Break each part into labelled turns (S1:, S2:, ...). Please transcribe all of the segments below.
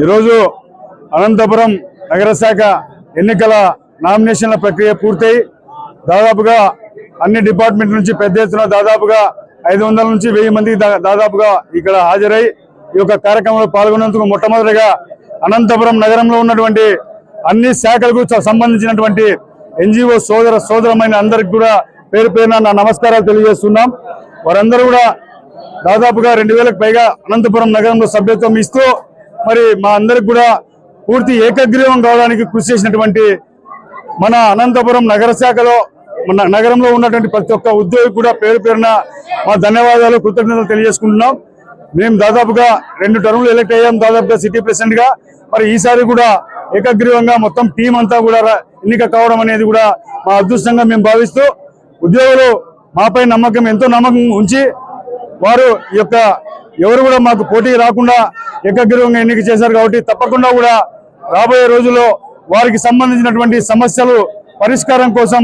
S1: ఈరోజు అనంతపురం నగర శాఖ ఎన్నికల నామినేషన్ల ప్రక్రియ పూర్తయి దాదాపుగా అన్ని డిపార్ట్మెంట్ నుంచి పెద్ద ఎత్తున దాదాపుగా 500 నుంచి 1000 మంది దాదాపుగా ఇక్కడ హాజరై ఈ యొక్క కార్యక్రమంలో పాల్గొనేందుకు మొట్టమొదటిగా అనంతపురం నగరంలో ఉన్నటువంటి అన్ని శాఖలకు సంబంధించినటువంటి ఎన్జిఓ సోదరమైన అందరికి కూడా పేరు పేరున నా నమస్కారాలు తెలియజేస్తున్నాం. వారందరూ కూడా దాదాపుగా 2000కు పైగా అనంతపురం నగరంలో సభ్యత్వం ఇస్తూ మరి మా అందరికి కూడా పూర్తి ఏకగ్రీవం కావడానికి కృషి చేసినటువంటి మన అనంతపురం నగర శాఖలో నగరంలో ఉన్నటువంటి ప్రతి ఒక్క ఉద్యోగి కూడా పేరు పేరున మా ధన్యవాదాలు కృతజ్ఞతలు తెలియజేసుకుంటున్నాం. మేము దాదాపుగా 2 టర్ములు ఎలక్ట్ అయ్యాం దాదాపుగా సిటీ ప్రెసిడెంట్ గా. మరి ఈసారి కూడా ఏకగ్రీవంగా మొత్తం టీం అంతా కూడా ఎన్నిక కావడం అనేది కూడా మా అదృష్టంగా మేము భావిస్తూ ఉద్యోగులు మాపై ఎంతో నమ్మకం ఉంచి వారు ఎవరు కూడా మాకు పోటీ రాకుండా ఏకగ్రీవంగా ఎన్నిక చేశారు. కాబట్టి తప్పకుండా కూడా రాబోయే రోజుల్లో వారికి సంబంధించినటువంటి సమస్యలు పరిష్కారం కోసం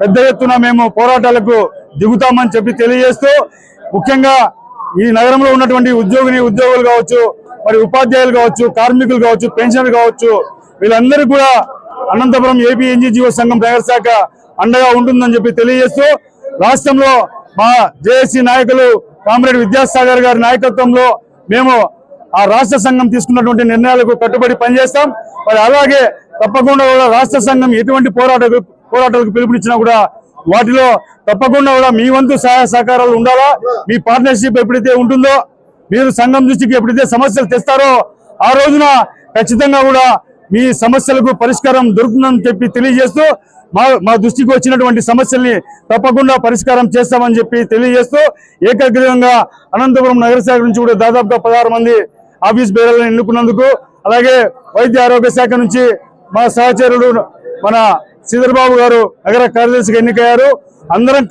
S1: పెద్ద ఎత్తున మేము పోరాటాలకు దిగుతామని చెప్పి తెలియజేస్తూ ముఖ్యంగా ఈ నగరంలో ఉన్నటువంటి ఉద్యోగులు కావచ్చు, మరి ఉపాధ్యాయులు కావచ్చు, కార్మికులు కావచ్చు, పెన్షనర్లు కావచ్చు, వీళ్ళందరికీ కూడా అనంతపురం ఏపీ ఎన్జీఓ సంఘం నగర శాఖ అండగా ఉంటుందని చెప్పి తెలియజేస్తూ రాష్ట్రంలో మా జేఏసీ నాయకులు కామ్రేడ్ విద్యాసాగర్ గారి నాయకత్వంలో మేము ఆ రాష్ట్ర సంఘం తీసుకున్నటువంటి నిర్ణయాలకు కట్టుబడి పనిచేస్తాం. మరి అలాగే తప్పకుండా కూడా రాష్ట్ర సంఘం ఎటువంటి పోరాటాలకు పిలుపునిచ్చినా కూడా వాటిలో తప్పకుండా కూడా మీ వంతు సహాయ సహకారాలు ఉండాలా. మీ పార్ట్నర్షిప్ ఎప్పుడైతే ఉంటుందో, మీరు సంఘం దృష్టికి ఎప్పుడైతే సమస్యలు తెస్తారో ఆ రోజున ఖచ్చితంగా కూడా మీ సమస్యలకు పరిష్కారం దొరుకుతుందని చెప్పి తెలియజేస్తూ మా దృష్టికి వచ్చినటువంటి సమస్యల్ని తప్పకుండా పరిష్కారం చేస్తామని చెప్పి తెలియజేస్తూ ఏకగ్రీవంగా అనంతపురం నగర శాఖ నుంచి కూడా దాదాపుగా 16 మంది ఆఫీస్ బేరర్లను ఎన్నుకున్నందుకు, అలాగే వైద్య ఆరోగ్య శాఖ నుంచి మా సహచరుడు మన శ్రీధర్ బాబు గారు నగర కార్యదర్శిగా ఎన్నికయ్యారు. అందరం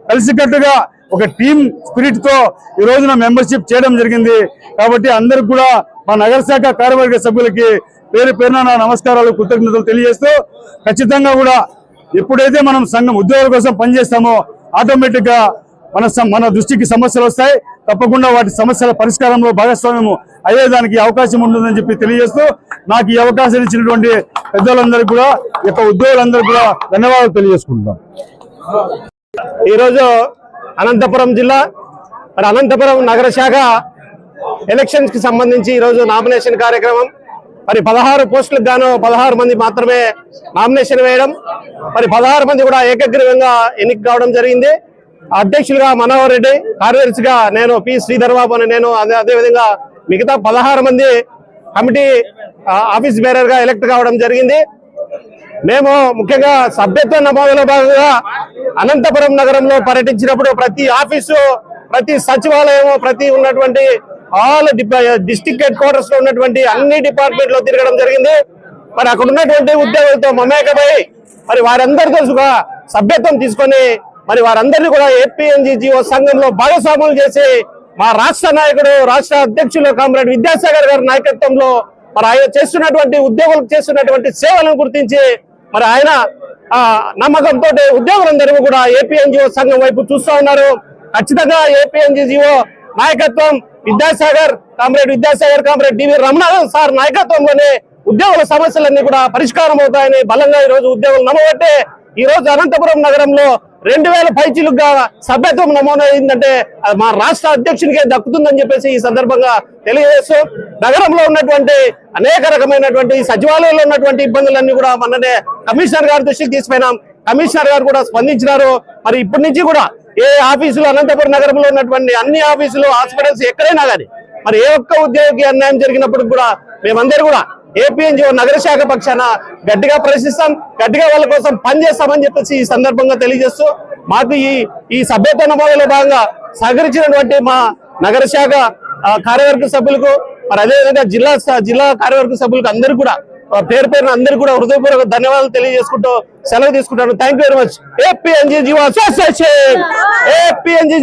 S1: కలిసికట్టుగా ఒక టీం స్పిరిట్ తో ఈ రోజున మెంబర్షిప్ చేయడం జరిగింది. కాబట్టి అందరికి కూడా మా నగర శాఖ కార్యవర్గ సభ్యులకి పేరు పేరున నా నమస్కారాలు కృతజ్ఞతలు తెలియజేస్తూ ఖచ్చితంగా కూడా ఎప్పుడైతే మనం సంఘం ఉద్యోగుల కోసం పనిచేస్తామో ఆటోమేటిక్ గా మన దృష్టికి సమస్యలు వస్తాయి. తప్పకుండా వాటి సమస్యల పరిష్కారంలో భాగస్వామ్యం అయ్యేదానికి అవకాశం ఉంటుందని చెప్పి తెలియజేస్తూ నాకు ఈ అవకాశం ఇచ్చినటువంటి పెద్దలందరికీ కూడా ఉద్యోగులందరికీ కూడా ధన్యవాదాలు తెలియజేసుకుంటున్నాం.
S2: ఈరోజు అనంతపురం జిల్లా మరి అనంతపురం నగర శాఖ ఎలక్షన్స్ కి సంబంధించి ఈరోజు నామినేషన్ కార్యక్రమం. మరి 16 పోస్టులకు గాను 16 మంది మాత్రమే నామినేషన్ వేయడం, మరి 16 మంది కూడా ఏకగ్రీవంగా ఎన్నిక కావడం జరిగింది. అధ్యక్షులుగా మనోహర్ రెడ్డి, కార్యదర్శిగా నేను పి శ్రీధర్ బాబు అని నేను, అదేవిధంగా మిగతా 16 మంది కమిటీ ఆఫీస్ బేరర్ గా ఎలక్ట్ కావడం జరిగింది. మేము ముఖ్యంగా సభ్యత్వ నమోదులో భాగంగా అనంతపురం నగరంలో పర్యటించినప్పుడు ప్రతి ఆఫీసు, ప్రతి సచివాలయం, ప్రతి ఉన్నటువంటి ఆల్ డిస్ట్రిక్ట్ హెడ్ క్వార్టర్స్ లో ఉన్నటువంటి అన్ని డిపార్ట్మెంట్ లో తిరగడం జరిగింది. మరి అక్కడ ఉన్నటువంటి ఉద్యోగులతో మమేకమై మరి వారందరితో సభ్యత్వం తీసుకొని మరి వారందరినీ కూడా ఏపీఎన్జీఓ సంఘంలో భాగస్వాములు చేసి మా రాష్ట్ర నాయకుడు, రాష్ట్ర అధ్యక్షులు కామ్రేడ్ విద్యాసాగర్ గారి నాయకత్వంలో మరి ఆయన చేస్తున్నటువంటి ఉద్యోగులకు చేస్తున్నటువంటి సేవలను గుర్తించి మరి ఆయన నమ్మకంతో ఉద్యోగులందరూ కూడా ఏపీఎన్జీఓ సంఘం వైపు చూస్తూ ఉన్నారు. ఖచ్చితంగా ఏపీఎన్జీఓ నాయకత్వం కామ్రేడ్ విద్యాసాగర్, కామ్రేడ్ డివి రమణాథన్ సార్ నాయకత్వంలోనే ఉద్యోగుల సమస్యలన్నీ కూడా పరిష్కారం అవుతాయని బలంగా ఈ రోజు ఉద్యోగులు నమ్మబట్టే ఈ రోజు అనంతపురం నగరంలో 2000 పైచిలుగా సభ్యత్వం నమోదైందంటే మా రాష్ట్ర అధ్యక్షునికే దక్కుతుందని చెప్పేసి ఈ సందర్భంగా తెలియజేస్తూ నగరంలో ఉన్నటువంటి అనేక రకమైనటువంటి సచివాలయంలో ఉన్నటువంటి ఇబ్బందులన్నీ కూడా మొన్ననే కమిషనర్ గారి దృష్టికి తీసుకుపోయినాం. కమిషనర్ గారు కూడా స్పందించినారు. మరి ఇప్పటి నుంచి కూడా ఏ ఆఫీసులు అనంతపురం నగరంలో ఉన్నటువంటి అన్ని ఆఫీసులు, హాస్పిటల్స్ ఎక్కడైనా కానీ మరి ఏ ఒక్క ఉద్యోగికి అన్యాయం జరిగినప్పుడు కూడా మేమందరూ కూడా ఏపీఎన్జీఓ నగర శాఖ పక్షాన గట్టిగా ప్రశ్నిస్తాం, గట్టిగా వాళ్ళ కోసం పనిచేస్తామని చెప్పేసి ఈ సందర్భంగా తెలియజేస్తూ మాకు ఈ సభ్యత్వ నమోదులో భాగంగా సహకరించినటువంటి మా నగర శాఖ కార్యవర్గ సభ్యులకు, మరి అదేవిధంగా జిల్లా కార్యవర్గ సభ్యులకు అందరూ కూడా పేరు పేరున అందరూ కూడా హృదయపూర్వక ధన్యవాదాలు తెలియజేసుకుంటూ సెలవు తీసుకుంటాను. Thank you very much. APNGO association, ఏపీఎన్జీ